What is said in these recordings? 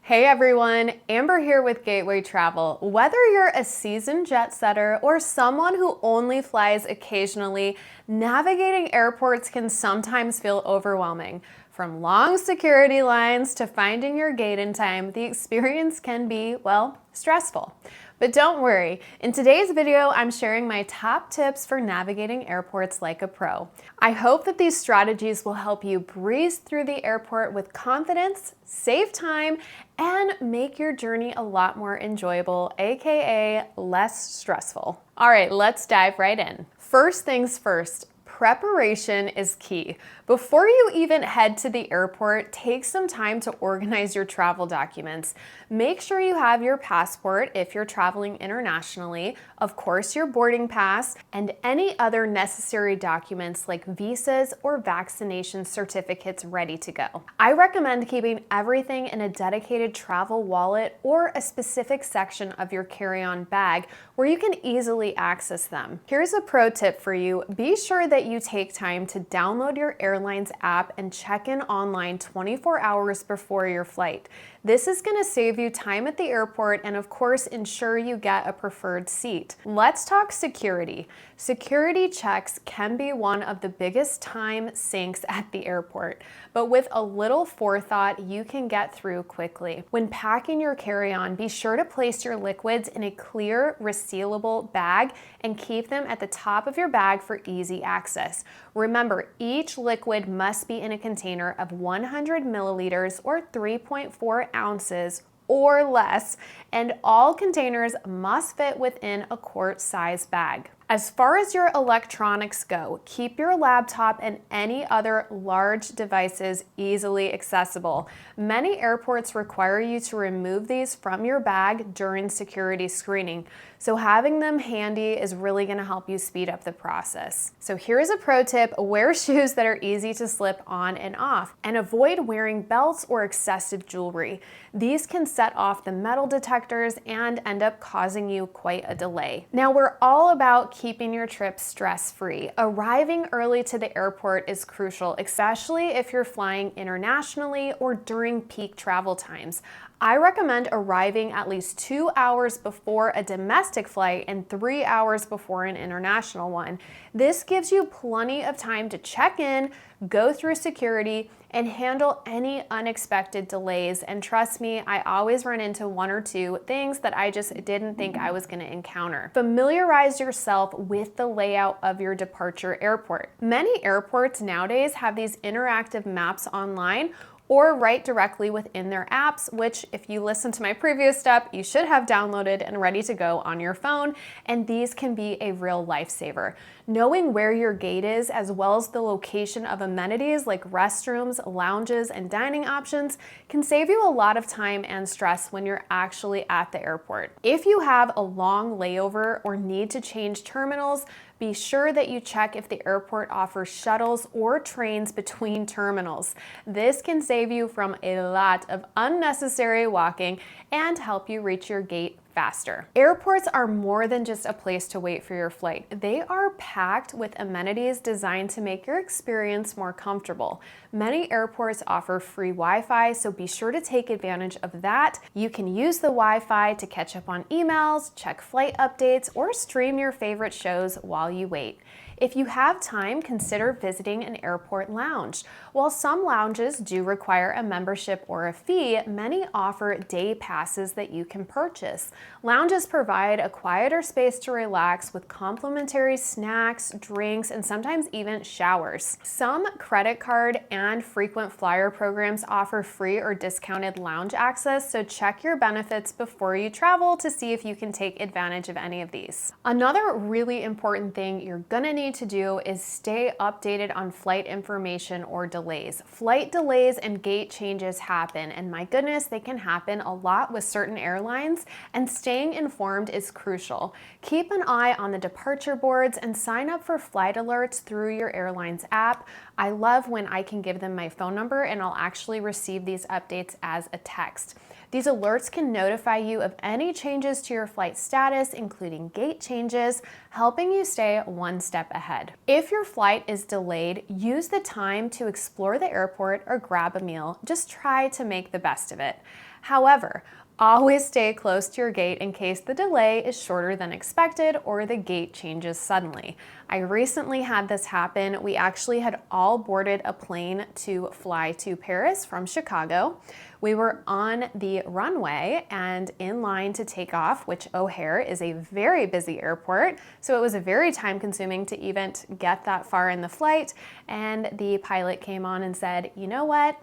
Hey everyone, Amber here with Gateway Travel. Whether you're a seasoned jet setter or someone who only flies occasionally, navigating airports can sometimes feel overwhelming. From long security lines to finding your gate in time, the experience can be, well, stressful. But don't worry, in today's video, I'm sharing my top tips for navigating airports like a pro. I hope that these strategies will help you breeze through the airport with confidence, save time, and make your journey a lot more enjoyable, aka less stressful. All right, let's dive right in. First things first, preparation is key. Before you even head to the airport, take some time to organize your travel documents. Make sure you have your passport if you're traveling internationally, of course your boarding pass, and any other necessary documents like visas or vaccination certificates ready to go. I recommend keeping everything in a dedicated travel wallet or a specific section of your carry-on bag where you can easily access them. Here's a pro tip for you. Be sure that you take time to download your airline's app and check in online 24 hours before your flight. This is going to save you time at the airport and of course ensure you get a preferred seat. Let's talk security. Security checks can be one of the biggest time sinks at the airport, but with a little forethought, you can get through quickly. When packing your carry-on, be sure to place your liquids in a clear, resealable bag and keep them at the top of your bag for easy access. Remember, each liquid must be in a container of 100 milliliters or 3.4 ounces or less, and all containers must fit within a quart-size bag. As far as your electronics go, keep your laptop and any other large devices easily accessible. Many airports require you to remove these from your bag during security screening, so having them handy is really going to help you speed up the process. So here's a pro tip: wear shoes that are easy to slip on and off, and avoid wearing belts or excessive jewelry. These can set off the metal detectors and end up causing you quite a delay. Now, we're all about keeping your trip stress-free. Arriving early to the airport is crucial, especially if you're flying internationally or during peak travel times. I recommend arriving at least 2 hours before a domestic flight and 3 hours before an international one. This gives you plenty of time to check in, go through security, and handle any unexpected delays. And trust me, I always run into one or two things that I just didn't think I was going to encounter. Familiarize yourself with the layout of your departure airport. Many airports nowadays have these interactive maps online or right directly within their apps, which if you listen to my previous step, you should have downloaded and ready to go on your phone, and these can be a real lifesaver. Knowing where your gate is, as well as the location of amenities like restrooms, lounges, and dining options, can save you a lot of time and stress when you're actually at the airport. If you have a long layover or need to change terminals, be sure that you check if the airport offers shuttles or trains between terminals. This can save you from a lot of unnecessary walking and help you reach your gate faster. Airports are more than just a place to wait for your flight. They are packed with amenities designed to make your experience more comfortable. Many airports offer free Wi-Fi, so be sure to take advantage of that. You can use the Wi-Fi to catch up on emails, check flight updates, or stream your favorite shows while you wait. If you have time, consider visiting an airport lounge. While some lounges do require a membership or a fee, many offer day passes that you can purchase. Lounges provide a quieter space to relax with complimentary snacks, drinks, and sometimes even showers. Some credit card and frequent flyer programs offer free or discounted lounge access, so check your benefits before you travel to see if you can take advantage of any of these. Another really important thing you're gonna need to do is stay updated on flight information or delays. Flight delays and gate changes happen, and my goodness, they can happen a lot with certain airlines, and staying informed is crucial. Keep an eye on the departure boards and sign up for flight alerts through your airline's app. I love when I can give them my phone number and I'll actually receive these updates as a text. These alerts can notify you of any changes to your flight status, including gate changes, helping you stay one step ahead. If your flight is delayed, use the time to explore the airport or grab a meal. Just try to make the best of it. However, always stay close to your gate in case the delay is shorter than expected or the gate changes suddenly. I recently had this happen. We actually had all boarded a plane to fly to Paris from Chicago. We were on the runway and in line to take off, which O'Hare is a very busy airport, so it was very time consuming to even get that far in the flight. And the pilot came on and said, you know what?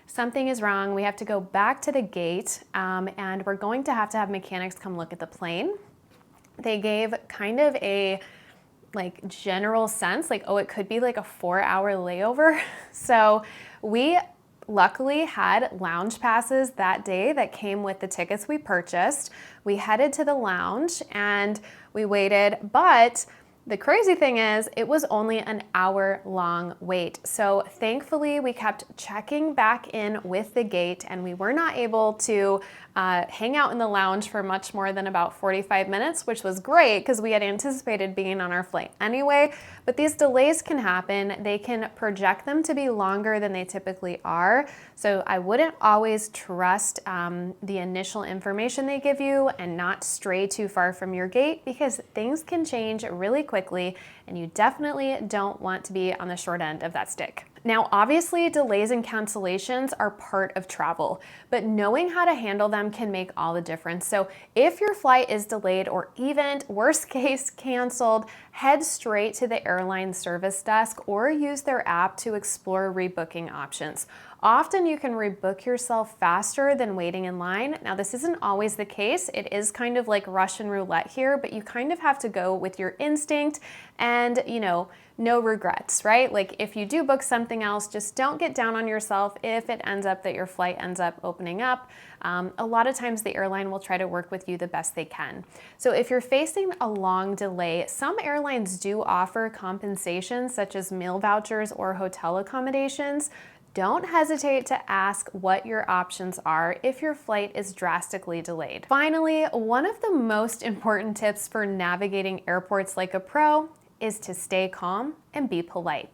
Something is wrong. We have to go back to the gate and we're going to have mechanics come look at the plane. They gave kind of a general sense, like, oh, it could be like a 4-hour layover. So we luckily had lounge passes that day that came with the tickets we purchased. We headed to the lounge and we waited, but the crazy thing is it was only an hour-long wait. So thankfully we kept checking back in with the gate and we were not able to hang out in the lounge for much more than about 45 minutes, which was great because we had anticipated being on our flight anyway. But these delays can happen. They can project them to be longer than they typically are. So I wouldn't always trust the initial information they give you and not stray too far from your gate because things can change really quickly and you definitely don't want to be on the short end of that stick. Now, obviously, delays and cancellations are part of travel, but knowing how to handle them can make all the difference. So if your flight is delayed or even worst case canceled, head straight to the airline service desk or use their app to explore rebooking options. Often you can rebook yourself faster than waiting in line. Now, this isn't always the case. It is kind of like Russian roulette here, but you kind of have to go with your instinct and, no regrets, right? Like if you do book something else, just don't get down on yourself if it ends up that your flight ends up opening up. A lot of times the airline will try to work with you the best they can. So if you're facing a long delay, some airlines do offer compensation such as meal vouchers or hotel accommodations. Don't hesitate to ask what your options are if your flight is drastically delayed. Finally, one of the most important tips for navigating airports like a pro is to stay calm and be polite.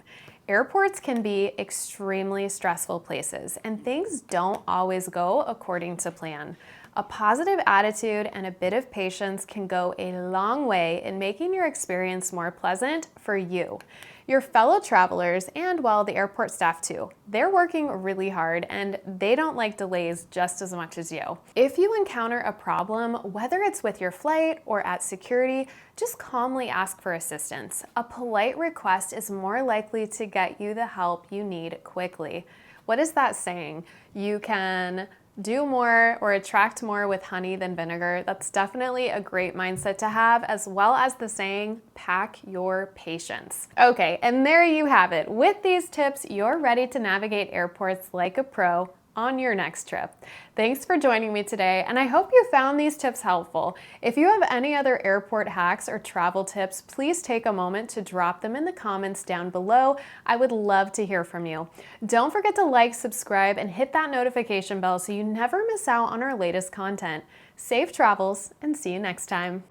Airports can be extremely stressful places and things don't always go according to plan. A positive attitude and a bit of patience can go a long way in making your experience more pleasant for you, your fellow travelers, and well, the airport staff too. They're working really hard and they don't like delays just as much as you. If you encounter a problem, whether it's with your flight or at security, just calmly ask for assistance. A polite request is more likely to get you the help you need quickly. What is that saying? You can do more or attract more with honey than vinegar. That's definitely a great mindset to have, as well as the saying, pack your patience. Okay, and there you have it. With these tips, you're ready to navigate airports like a pro on your next trip. Thanks for joining me today, and I hope you found these tips helpful. If you have any other airport hacks or travel tips, please take a moment to drop them in the comments down below. I would love to hear from you. Don't forget to like, subscribe, and hit that notification bell so you never miss out on our latest content. Safe travels, and see you next time.